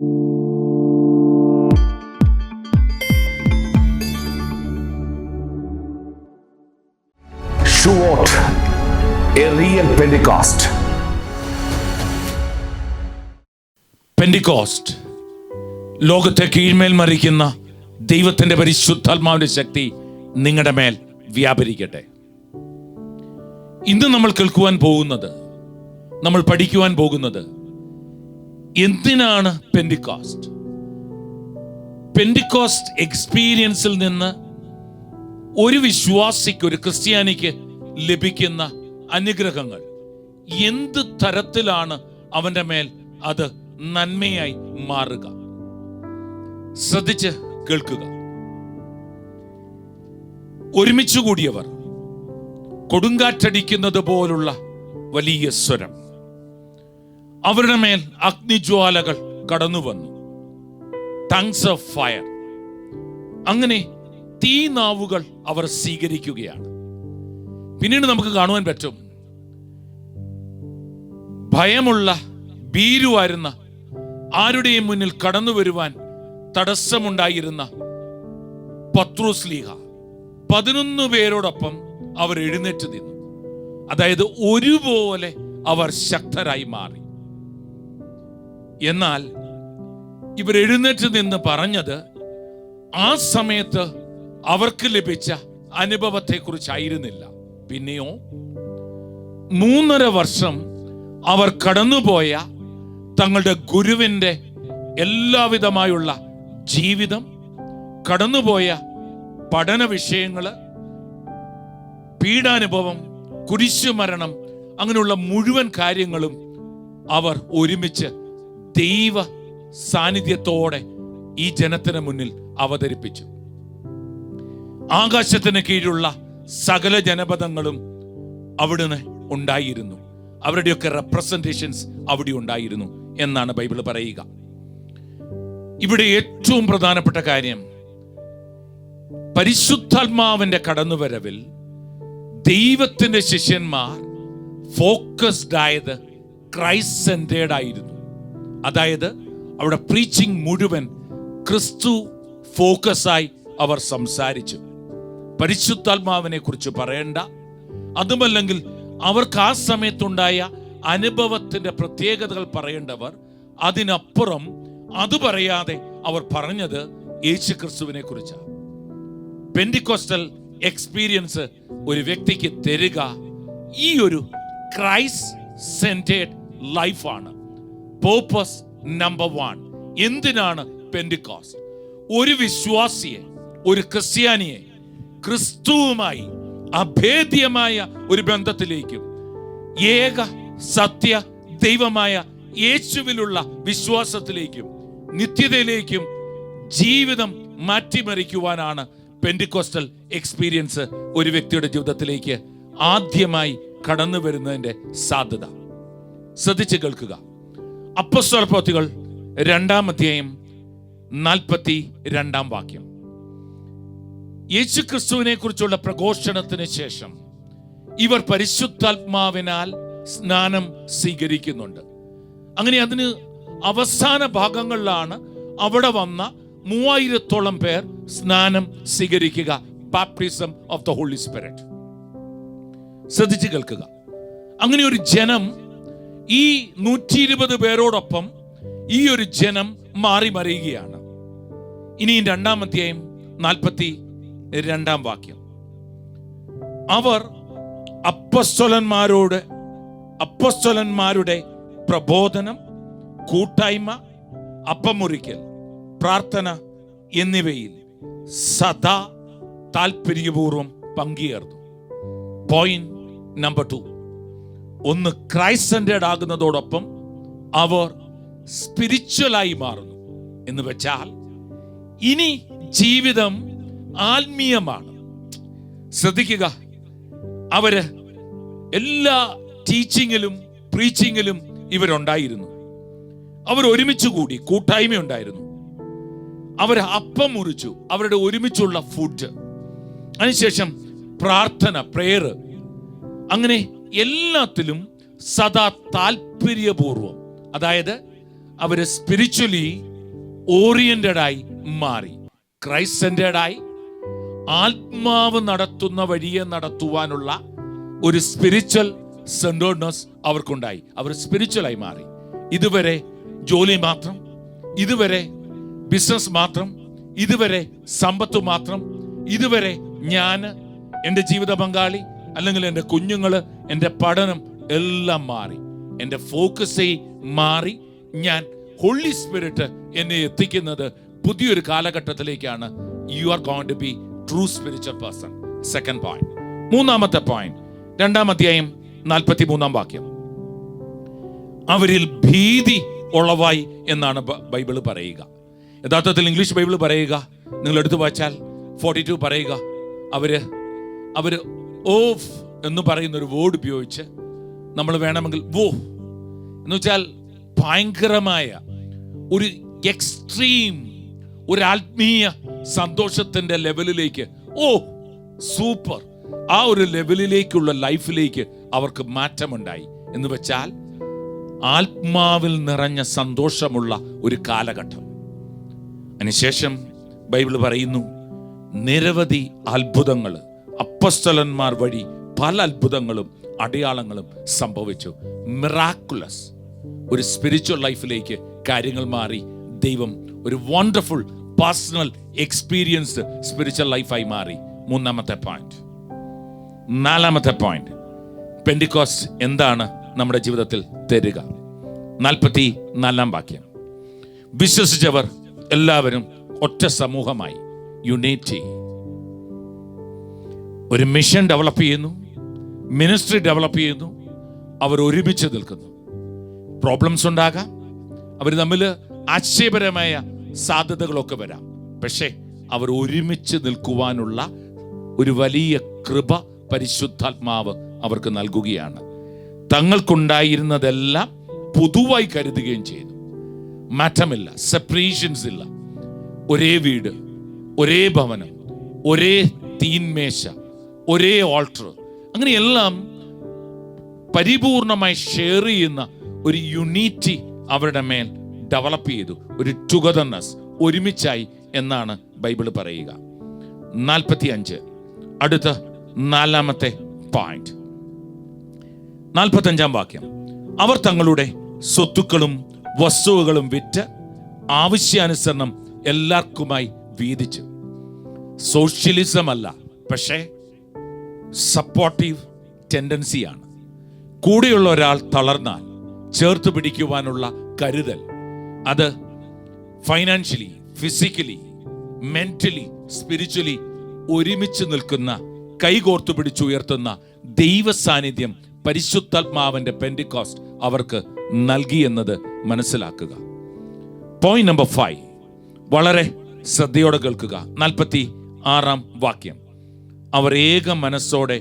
Shuot, a real Pentecost. പെന്റിക്കോസ്റ്റ് ലോകത്തെ കീഴ്മേൽ മറിക്കുന്ന ദൈവത്തിന്റെ പരിശുദ്ധാത്മാവിന്റെ ശക്തി നിങ്ങളുടെ മേൽ വ്യാപരിക്കട്ടെ. ഇന്ന് നമ്മൾ കേൾക്കുവാൻ പോകുന്നത്, നമ്മൾ പഠിക്കുവാൻ പോകുന്നത്, എന്തിനാണ് പെന്റിക്കോസ്റ്റ്? പെന്റിക്കോസ്റ്റ് എക്സ്പീരിയൻസിൽ നിന്ന് ഒരു വിശ്വാസിക്ക്, ഒരു ക്രിസ്ത്യാനിക്ക് ലഭിക്കുന്ന അനുഗ്രഹങ്ങൾ എന്ത് തരത്തിലാണ് അവന്റെ മേൽ അത് നന്മയായി മാറുക? ശ്രദ്ധിച്ച് കേൾക്കുക. ഒരുമിച്ച് കൂടിയവർ കൊടുങ്കാറ്റടിക്കുന്നത് പോലുള്ള വലിയ സ്വരം, അവരുടെ മേൽ അഗ്നിജ്വാലകൾ കടന്നു വന്നു, ടങ്സ് ഓഫ് ഫയർ. അങ്ങനെ തീനാവുകൾ അവർ സ്വീകരിക്കുകയാണ്. പിന്നീട് നമുക്ക് കാണുവാൻ പറ്റും, ഭയമുള്ള, ഭീരുവായിരുന്ന, ആരുടെയും മുന്നിൽ കടന്നു വരുവാൻ തടസ്സമുണ്ടായിരുന്ന പത്രോസ് ലീഹ 11 പേരോടൊപ്പം അവർ എഴുന്നേറ്റ് നിന്നു. അതായത് ഒരുപോലെ അവർ ശക്തരായി മാറി. എന്നാൽ ഇവർ എഴുന്നേറ്റ് നിന്ന് പറഞ്ഞത് ആ സമയത്ത് അവർക്ക് ലഭിച്ച അനുഭവത്തെ കുറിച്ചായിരുന്നില്ല. പിന്നെയോ 3.5 വർഷം അവർ കടന്നുപോയ തങ്ങളുടെ ഗുരുവിന്റെ എല്ലാവിധമായുള്ള ജീവിതം, കടന്നുപോയ പഠന വിഷയങ്ങള്, പീഡാനുഭവം, കുരിശുമരണം, അങ്ങനെയുള്ള മുഴുവൻ കാര്യങ്ങളും അവർ ഒരുമിച്ച് ദൈവ സാന്നിധ്യത്തോടെ ഈ ജനത്തിന് മുന്നിൽ അവതരിപ്പിച്ചു. ആകാശത്തിന് കീഴിലുള്ള സകല ജനപദങ്ങളും അവിടുന്ന് ഉണ്ടായിരുന്നു. അവരുടെയൊക്കെ റെപ്രസെന്റേഷൻസ് അവിടെ ഉണ്ടായിരുന്നു എന്നാണ് ബൈബിൾ പറയുക. ഇവിടെ ഏറ്റവും പ്രധാനപ്പെട്ട കാര്യം, പരിശുദ്ധാത്മാവിന്റെ കടന്നുവരവിൽ ദൈവത്തിന്റെ ശിഷ്യന്മാർ ഫോക്കസ്ഡ് ആയത് ക്രൈസ്റ്റ് സെന്റേർഡ് ആയിരുന്നു. അതായത് അവിടെ പ്രീച്ചിങ് മുഴുവൻ ക്രിസ്തു ഫോക്കസായി അവർ സംസാരിച്ചു. പരിശുദ്ധാത്മാവിനെ കുറിച്ച് പറയേണ്ട, അതുമല്ലെങ്കിൽ അവർക്ക് ആ സമയത്തുണ്ടായ അനുഭവത്തിന്റെ പ്രത്യേകതകൾ പറയേണ്ടവർ, അതിനപ്പുറം അത് പറയാതെ അവർ പറഞ്ഞത് യേശു ക്രിസ്തുവിനെ കുറിച്ചാണ്. പെന്റിക്കോസ്റ്റൽ എക്സ്പീരിയൻസ് ഒരു വ്യക്തിക്ക് തരിക ഈ ഒരു ക്രൈസ്റ്റ് സെന്റേർഡ് ലൈഫാണ്. Purpose number 1. എന്തിനാണ് പെന്റിക്കോസ്റ്റ്? ഒരു വിശ്വാസിയെ, ഒരു ക്രിസ്ത്യാനിയെ ക്രിസ്തുവുമായി അഭേദ്യമായ ഒരു ബന്ധത്തിലേക്കും ഏക സത്യ ദൈവമായ യേശുവിലുള്ള വിശ്വാസത്തിലേക്കും നിത്യതയിലേക്കും ജീവിതം മാറ്റിമറിക്കുവാനാണ് പെന്റിക്കോസ്റ്റൽ എക്സ്പീരിയൻസ് ഒരു വ്യക്തിയുടെ ജീവിതത്തിലേക്ക് ആദ്യമായി കടന്നു വരുന്നതിന്റെ സാധ്യത. ശ്രദ്ധിച്ച് കേൾക്കുക. അപ്പോസ്തലപ്രവൃത്തികൾ 2-ാം അധ്യായം 42-ാം വാക്യം. യേശു ക്രിസ്തുവിനെ കുറിച്ചുള്ള പ്രഘോഷണത്തിന് ശേഷം ഇവർ പരിശുദ്ധാത്മാവിനാൽ സ്നാനം സ്വീകരിക്കുന്നുണ്ട്. അങ്ങനെ അതിന് അവസാന ഭാഗങ്ങളിലാണ് അവിടെ വന്ന 3000-ഓളം പേർ സ്നാനം സ്വീകരിക്കുക. Baptism of the holy spirit. ശ്രദ്ധിച്ച് കേൾക്കുക. അങ്ങനെ ഒരു ജനം, ഈ 120 പേരോടൊപ്പം ഈ ഒരു ജനം മാറി മറിയുകയാണ്. ഇനി 2-ാം അധ്യായം 42-ാം വാക്യം. അവർ അപ്പോസ്തലന്മാരുടെ പ്രബോധനം, കൂട്ടായ്മ, അപ്പമുറിക്കൽ, പ്രാർത്ഥന എന്നിവയിൽ സദാ താല്പര്യപൂർവം പങ്കുചേർന്നു. Point number 2. ഒന്ന്, ക്രൈസ്റ്റ് സെന്റേർഡ് ആകുന്നതോടൊപ്പം അവർ സ്പിരിച്വലായി മാറുന്നു. എന്ന് വെച്ചാൽ ഇനി ജീവിതം ആത്മീയമാണ്. ശ്രദ്ധിക്കുക, അവര് എല്ലാ ടീച്ചിങ്ങിലും പ്രീച്ചിങ്ങിലും ഇവരുണ്ടായിരുന്നു. അവർ ഒരുമിച്ച് കൂടി, കൂട്ടായ്മ ഉണ്ടായിരുന്നു. അവർ അപ്പം മുറിച്ചു, അവരുടെ ഒരുമിച്ചുള്ള ഫുഡ്. അതിനുശേഷം പ്രാർത്ഥന, പ്രേയർ, അങ്ങനെ എല്ലാത്തിലും സദാ താല്പര്യപൂർവം. അതായത് അവര് സ്പിരിച്വലി ഓറിയന്റഡായി മാറി, ക്രൈസ്റ്റ് സെന്റേഡായി ആത്മാവ് നടത്തുന്ന വഴിയെ നടത്തുവാനുള്ള ഒരു സ്പിരിച്വൽ സെന്റേർഡ്നെസ് അവർക്കുണ്ടായി. അവർ സ്പിരിച്വലായി മാറി. ഇതുവരെ ജോലി മാത്രം, ഇതുവരെ ബിസിനസ് മാത്രം, ഇതുവരെ സമ്പത്ത് മാത്രം, ഇതുവരെ ഞാൻ, എൻ്റെ ജീവിത പങ്കാളി, അല്ലെങ്കിൽ എൻ്റെ കുഞ്ഞുങ്ങള്, എൻ്റെ പഠനം എല്ലാം മാറി. എൻ്റെ ഫോക്കസ് മാറി. ഞാൻ ഹോളി സ്പിരിറ്റ് എന്നെ എത്തിക്കുന്നത് പുതിയൊരു കാലഘട്ടത്തിലേക്കാണ്. You are going to be true spiritual person. Second point. മൂന്നാമത്തെ പോയിന്റ്, 2-ാം അധ്യായം 43-ാം വാക്യം. അവരിൽ ഭീതി ഉളവായി എന്നാണ് ബൈബിള് പറയുക. യഥാർത്ഥത്തിൽ ഇംഗ്ലീഷ് ബൈബിള് പറയുക, നിങ്ങൾ എടുത്തു വായിച്ചാൽ 42 പറയുക, അവര് ഓഫ് എന്ന് പറയുന്ന ഒരു വേർഡ് ഉപയോഗിച്ച് നമ്മൾ വേണമെങ്കിൽ വോ എന്ന് വെച്ചാൽ ഭയങ്കരമായ ഒരു എക്സ്ട്രീം ഒരു ആത്മീയ സന്തോഷത്തിന്റെ ലെവലിലേക്ക്, ഓ സൂപ്പർ, ആ ഒരു ലെവലിലേക്കുള്ള ലൈഫിലേക്ക് അവർക്ക് മാറ്റമുണ്ടായി. എന്ന് വെച്ചാൽ ആത്മാവിൽ നിറഞ്ഞ സന്തോഷമുള്ള ഒരു കാലഘട്ടം. അതിനുശേഷം ബൈബിൾ പറയുന്നു, നിരവധി അത്ഭുതങ്ങൾ, അപ്പസ്തലന്മാർ വഴി പല അത്ഭുതങ്ങളും അടയാളങ്ങളും സംഭവിച്ചു. മിറാക്കുലസ് ഒരു സ്പിരിച്വൽ ലൈഫിലേക്ക് കാര്യങ്ങൾ മാറി. ദൈവം ഒരു വണ്ടർഫുൾ പേഴ്സണൽ എക്സ്പീരിയൻസ്ഡ് സ്പിരിച്വൽ ലൈഫായി മാറി. 3-ാമത്തെ പോയിന്റ്. 4-ാമത്തെ പോയിന്റ്, പെന്തിക്കോസ്റ്റ് എന്താണ് നമ്മുടെ ജീവിതത്തിൽ തരിക? 44-ാം വാക്യം. വിശ്വസിച്ചവർ എല്ലാവരും ഒറ്റ സമൂഹമായി, യൂണിറ്റി. ഒരു മിഷൻ ഡെവലപ്പ് ചെയ്യുന്നു, മിനിസ്ട്രി ഡെവലപ്പ് ചെയ്യുന്നു, അവർ ഒരുമിച്ച് നിൽക്കുന്നു. പ്രോബ്ലംസ് ഉണ്ടാകാം, അവർ തമ്മിൽ ആശയപരമായ സാധ്യതകളൊക്കെ വരാം. പക്ഷേ അവർ ഒരുമിച്ച് നിൽക്കുവാനുള്ള ഒരു വലിയ കൃപ പരിശുദ്ധാത്മാവ് അവർക്ക് നൽകുകയാണ്. തങ്ങൾക്കുണ്ടായിരുന്നതെല്ലാം പൊതുവായി കരുതുകയും ചെയ്തു. മാറ്റമില്ല, സെപ്പറേഷൻസ് ഇല്ല. ഒരേ വീട്, ഒരേ ഭവനം, ഒരേ തീന്മേശ, ഒരേ ഓൾട്ടർ, അങ്ങനെയെല്ലാം പരിപൂർണമായി ഷെയർ ചെയ്യുന്ന ഒരു യൂണിറ്റി അവരുടെ മേൽ ഡെവലപ്പ് ചെയ്തു. ഒരു ടുഗദർനെസ്, ഒരുമിച്ചായി എന്നാണ് ബൈബിൾ പറയുക. 45, അടുത്ത 4-ാമത്തെ പോയിന്റ്, 45-ാം വാക്യം. അവർ തങ്ങളുടെ സ്വത്തുക്കളും വസ്തുവകളും വിറ്റ് ആവശ്യാനുസരണം എല്ലാവർക്കുമായി വീതിച്ചു. സോഷ്യലിസം അല്ല, പക്ഷേ സപ്പോർട്ടീവ് ടെൻഡൻസിയാണ്. കൂടെയുള്ള ഒരാൾ തളർന്നാൽ ചേർത്ത് പിടിക്കുവാനുള്ള കരുതൽ, അത് ഫൈനാൻഷ്യലി, ഫിസിക്കലി, മെന്റലി, സ്പിരിച്വലി ഒരുമിച്ച് നിൽക്കുന്ന, കൈകോർത്തു പിടിച്ചുയർത്തുന്ന ദൈവ സാന്നിധ്യം പരിശുദ്ധാത്മാവിന്റെ പെന്തിക്കോസ്റ്റ് അവർക്ക് നൽകി എന്നത് മനസ്സിലാക്കുക. പോയിന്റ് നമ്പർ 5 വളരെ ശ്രദ്ധയോടെ കേൾക്കുക. 46-ാം വാക്യം. അവർ ഏക മനസ്സോടെ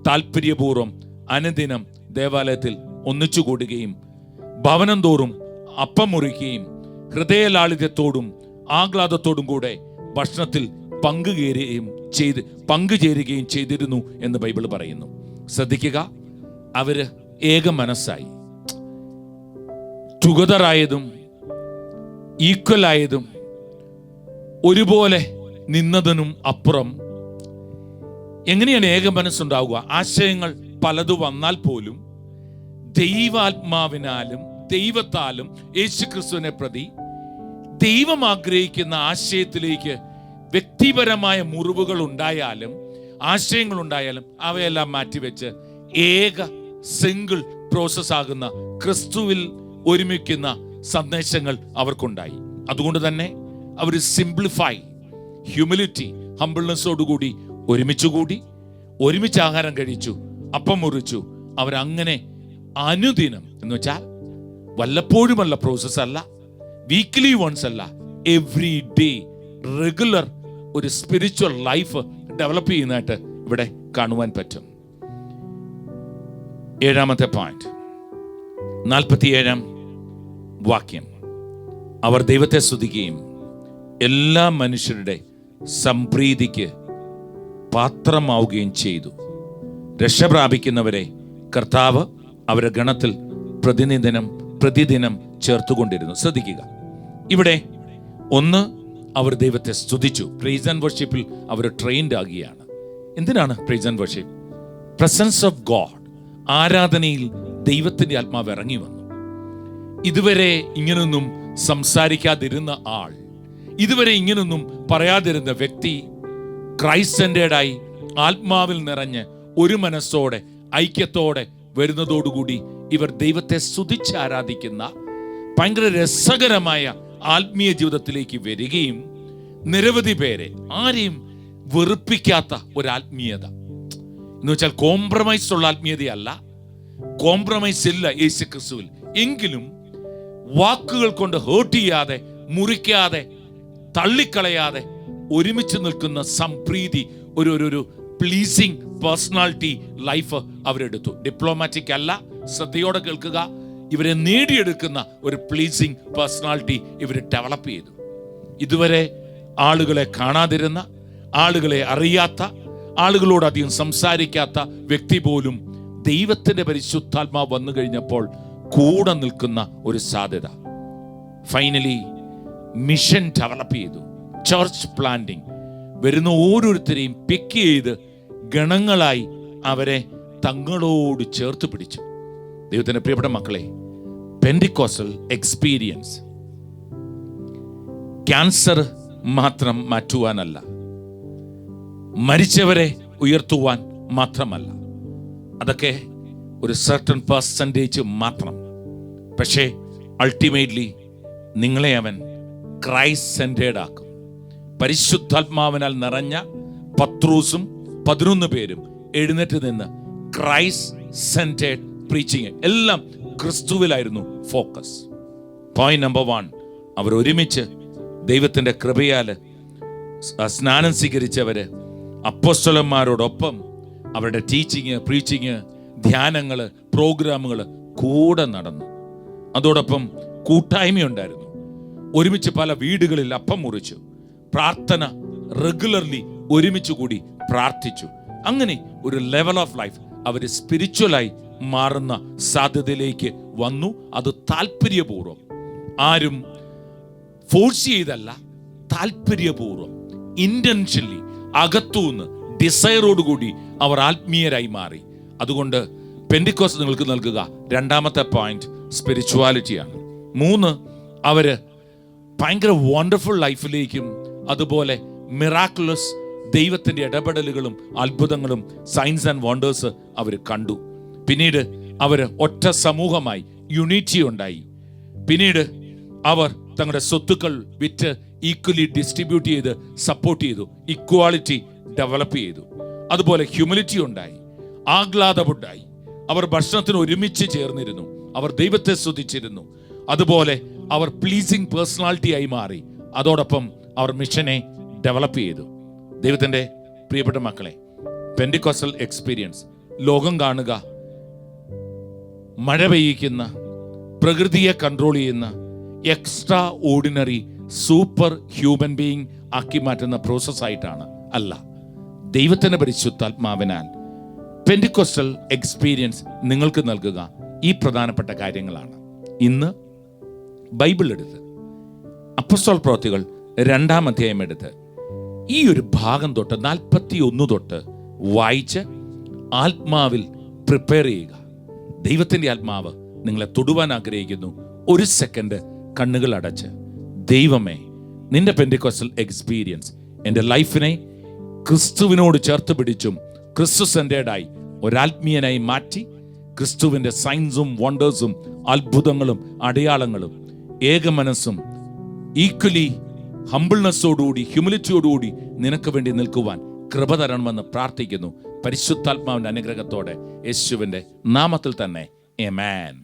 താല്പര്യപൂർവ്വം അനുദിനം ദേവാലയത്തിൽ ഒന്നിച്ചുകൂടുകയും ഭവനം തോറും അപ്പം മുറിക്കുകയും ഹൃദയലാളിത്യത്തോടും ആഹ്ലാദത്തോടും കൂടെ ഭക്ഷണത്തിൽ പങ്കുചേരുകയും ചെയ്തിരുന്നു എന്ന് ബൈബിൾ പറയുന്നു. ശ്രദ്ധിക്കുക, അവര് ഏക മനസ്സായി, ടുഗദറായതും ഈക്വലായതും ഒരുപോലെ നിന്നതിനും അപ്പുറം എങ്ങനെയാണ് ഏക മനസ്സുണ്ടാവുക? ആശയങ്ങൾ പലതു വന്നാൽ പോലും ദൈവാത്മാവിനാലും ദൈവത്താലും യേശുക്രിസ്തുവിനെ പ്രതി ദൈവം ആഗ്രഹിക്കുന്ന ആശയത്തിലേക്ക് വ്യക്തിപരമായ മുറിവുകൾ ഉണ്ടായാലും ആശയങ്ങൾ ഉണ്ടായാലും അവയെല്ലാം മാറ്റിവെച്ച് ഏക സിംഗിൾ പ്രോസസ് ആകുന്ന ക്രിസ്തുവിൽ ഒരുമിക്കുന്ന സന്ദേശങ്ങൾ അവർക്കുണ്ടായി. അതുകൊണ്ട് തന്നെ അവർ സിംപ്ലിഫൈ, ഹ്യൂമിലിറ്റി, ഹംബിൾനെസ്സോടുകൂടി ഒരുമിച്ച് ആഹാരം കഴിച്ചു, അപ്പം മുറിച്ചു. അവരങ്ങനെ അനുദിനം എന്ന് വെച്ചാൽ വല്ലപ്പോഴുമല്ല പ്രോസസ് അല്ല, വീക്ക്ലി വൺസ് അല്ല, എവ്രി ഡേ റെഗുലർ ഒരു സ്പിരിച്വൽ ലൈഫ് ഡെവലപ്പ് ചെയ്യുന്നതായിട്ട് ഇവിടെ കാണുവാൻ പറ്റും. 7-ാമത്തെ പോയിന്റ്, 47-ാം വാക്യം. അവർ ദൈവത്തെ സ്തുതിക്കുകയും എല്ലാ മനുഷ്യരുടെ സംപ്രീതിക്ക് പാത്രമാവുകയും ചെയ്തു. രക്ഷ പ്രാപിക്കുന്നവരെ കർത്താവ് അവരുടെ ഗണത്തിൽ പ്രതിദിനം ചേർത്തുകൊണ്ടിരുന്നു. ശ്രദ്ധിക്കുക, ഇവിടെ ഒന്ന്, അവർ ദൈവത്തെ സ്തുതിച്ചു. പ്രൈസ് ആൻഡ് വർഷിപ്പിൽ അവർ ട്രെയിൻഡ് ആകുകയാണ്. എന്തിനാണ് praise and worship? Presence of God. ആരാധനയിൽ ദൈവത്തിന്റെ ആത്മാവ് ഇറങ്ങി വന്നു. ഇതുവരെ ഇങ്ങനൊന്നും സംസാരിക്കാതിരുന്ന ആൾ, ഇതുവരെ ഇങ്ങനൊന്നും പറയാതിരുന്ന വ്യക്തി ക്രൈസ്റ്റ് സെന്റേർഡായി ആത്മാവിൽ നിറഞ്ഞ് ഒരു മനസ്സോടെ ഐക്യത്തോടെ വരുന്നതോടുകൂടി ഇവർ ദൈവത്തെ സ്തുതിച്ച് ആരാധിക്കുന്ന ഭയങ്കര രസകരമായ ആത്മീയ ജീവിതത്തിലേക്ക് വരികയും നിരവധി പേരെ, ആരെയും വെറുപ്പിക്കാത്ത ഒരാത്മീയത എന്ന് വെച്ചാൽ കോംപ്രമൈസ് ഉള്ള ആത്മീയതയല്ല, കോംപ്രമൈസ് ഇല്ല യേശു ക്രിസ്തുവിൽ. എങ്കിലും വാക്കുകൾ കൊണ്ട് ഹേർട്ട് ചെയ്യാതെ, മുറിക്കാതെ, തള്ളിക്കളയാതെ ഒരുമിച്ച് നിൽക്കുന്ന സംപ്രീതി, ഒരു പ്ലീസിങ് പേഴ്സണാലിറ്റി ലൈഫ് അവരെടുത്തു. ഡിപ്ലോമാറ്റിക് അല്ല, ശ്രദ്ധയോടെ കേൾക്കുക. ഇവരെ നേടിയെടുക്കുന്ന ഒരു പ്ലീസിങ് പേഴ്സണാലിറ്റി ഇവർ ഡെവലപ്പ് ചെയ്തു. ഇതുവരെ ആളുകളെ കാണാതിരുന്ന, ആളുകളെ അറിയാത്ത, ആളുകളോട് അധികം സംസാരിക്കാത്ത വ്യക്തി പോലും ദൈവത്തിന്റെ പരിശുദ്ധാത്മാവ് വന്നു കഴിഞ്ഞപ്പോൾ കൂടെ നിൽക്കുന്ന ഒരു സാധ്യത. ഫൈനലി മിഷൻ ഡെവലപ്പ് ചെയ്തു. Church planting. വരുന്ന ഓരോരുത്തരെയും പിക്ക് ചെയ്ത് ഗണങ്ങളായി അവരെ തങ്ങളോട് ചേർത്ത് പിടിച്ചു. ദൈവത്തിന്റെ പ്രിയപ്പെട്ട മക്കളെ, പെന്റിക്കോസ്റ്റൽ എക്സ്പീരിയൻസ് ക്യാൻസർ മാത്രം മാറ്റുവാനല്ല, മരിച്ചവരെ ഉയർത്തുവാൻ മാത്രമല്ല, അതൊക്കെ ഒരു സർട്ടൺ പെർസെൻറ്റേജ് മാത്രം. പക്ഷേ അൾട്ടിമേറ്റ്ലി നിങ്ങളെ അവൻ ക്രൈസ്റ്റ് സെന്റേർഡ് ആക്കും. പരിശുദ്ധാത്മാവിനാൽ നിറഞ്ഞ പത്രൂസും 11 പേരും എഴുന്നേറ്റ് നിന്ന് ക്രൈസ്റ്റ് സെന്റേർഡ് പ്രീച്ചിങ്, എല്ലാം ക്രിസ്തുവിലായിരുന്നു ഫോക്കസ്. പോയിന്റ് നമ്പർ 1, അവർ ഒരുമിച്ച് ദൈവത്തിന്റെ കൃപയാൽ സ്നാനം സ്വീകരിച്ചവര് അപ്പോസ്തലന്മാരോടൊപ്പം അവരുടെ ടീച്ചിങ്, പ്രീച്ചിങ്, ധ്യാനങ്ങള്, പ്രോഗ്രാമുകൾ കൂടെ നടന്നു. അതോടൊപ്പം കൂട്ടായ്മയുണ്ടായിരുന്നു. ഒരുമിച്ച് പല വീടുകളിൽ അപ്പം മുറിച്ചു. പ്രാർത്ഥന റെഗുലർലി ഒരുമിച്ച് കൂടി പ്രാർത്ഥിച്ചു. അങ്ങനെ ഒരു ലെവൽ ഓഫ് ലൈഫ് അവർ സ്പിരിച്വലായി മാറുന്ന സാധ്യതയിലേക്ക് വന്നു. അത് താല്പര്യപൂർവ്വം, ആരും ഫോഴ്സ് ചെയ്തല്ല, താല്പര്യപൂർവ്വം, ഇന്റൻഷനലി, അകത്തുനിന്ന് ഡിസയറോടുകൂടി അവർ ആത്മീയരായി മാറി. അതുകൊണ്ട് പെന്റിക്കോസ്റ്റ് നിങ്ങൾക്ക് നൽകുക രണ്ടാമത്തെ പോയിന്റ് സ്പിരിച്വാലിറ്റിയാണ്. 3, അവര് ഭയങ്കര വണ്ടർഫുൾ ലൈഫിലേക്കും അതുപോലെ മിറാക്കുലസ് ദൈവത്തിന്റെ ഇടപെടലുകളും അത്ഭുതങ്ങളും സയൻസ് ആൻഡ് വണ്ടേഴ്സ് അവർ കണ്ടു. പിന്നീട് അവർ ഒറ്റ സമൂഹമായി യൂണിറ്റി ഉണ്ടായി. പിന്നീട് അവർ തങ്ങളുടെ സ്വത്തുക്കൾ വിറ്റ് ഈക്വലി ഡിസ്ട്രിബ്യൂട്ട് ചെയ്ത് സപ്പോർട്ട് ചെയ്തു. ഇക്വാളിറ്റി ഡെവലപ്പ് ചെയ്തു. അതുപോലെ ഹ്യൂമിലിറ്റി ഉണ്ടായി, ആഹ്ലാദമുണ്ടായി. അവർ ഭക്ഷണത്തിന് ഒരുമിച്ച് ചേർന്നിരുന്നു. അവർ ദൈവത്തെ സ്തുതിച്ചിരുന്നു. അതുപോലെ അവർ പ്ലീസിങ് പേഴ്സണാലിറ്റി ആയി മാറി. അതോടൊപ്പം അവർ മിഷനെ ഡെവലപ്പ് ചെയ്തു. ദൈവത്തിന്റെ പ്രിയപ്പെട്ട മക്കളെ, പെന്റിക്കോസ്റ്റൽ എക്സ്പീരിയൻസ് ലോകം കാണുക, മഴ പെയ്യിക്കുന്ന, പ്രകൃതിയെ കൺട്രോൾ ചെയ്യുന്ന, extra ordinary super human being ആക്കി മാറ്റുന്ന പ്രോസസ് ആയിട്ടാണ്. അല്ല, ദൈവത്തിന്റെ പരിശുദ്ധാത്മാവിനാൽ പെന്റിക്കോസ്റ്റൽ എക്സ്പീരിയൻസ് നിങ്ങൾക്ക് നൽകുക ഈ പ്രധാനപ്പെട്ട കാര്യങ്ങളാണ്. ഇന്ന് ബൈബിൾ എടുത്ത് അപ്പോസ്തല പ്രവൃത്തികൾ 2-ാം അധ്യായം എടുത്ത് ഈ ഒരു ഭാഗം തൊട്ട് 41 തൊട്ട് വായിച്ച് ആത്മാവിൽ പ്രിപ്പയർ ചെയ്യുക. ദൈവത്തിന്റെ ആത്മാവ് നിങ്ങളെ തൊടുവാൻ ആഗ്രഹിക്കുന്നു. 1 സെക്കൻഡ് കണ്ണുകൾ അടച്ച്, ദൈവമേ, നിന്റെ പെന്റിക്കോസ്റ്റൽ എക്സ്പീരിയൻസ് എൻ്റെ ലൈഫിനെ ക്രിസ്തുവിനോട് ചേർത്ത് പിടിച്ചും ക്രിസ്തു സെന്റേർഡായി ഒരാത്മീയനായി മാറ്റി, ക്രിസ്തുവിന്റെ സയൻസും വണ്ടേഴ്സും അത്ഭുതങ്ങളും അടയാളങ്ങളും ഏക മനസ്സും ഈക്വലി ഹംബിൾനെസ്സോടുകൂടി ഹ്യൂമിലിറ്റിയോടുകൂടി നിനക്ക് വേണ്ടി നിൽക്കുവാൻ കൃപ തരണമെന്ന് പ്രാർത്ഥിക്കുന്നു. പരിശുദ്ധാത്മാവിന്റെ അനുഗ്രഹത്തോടെ യേശുവിന്റെ നാമത്തിൽ തന്നെ, ആമേൻ.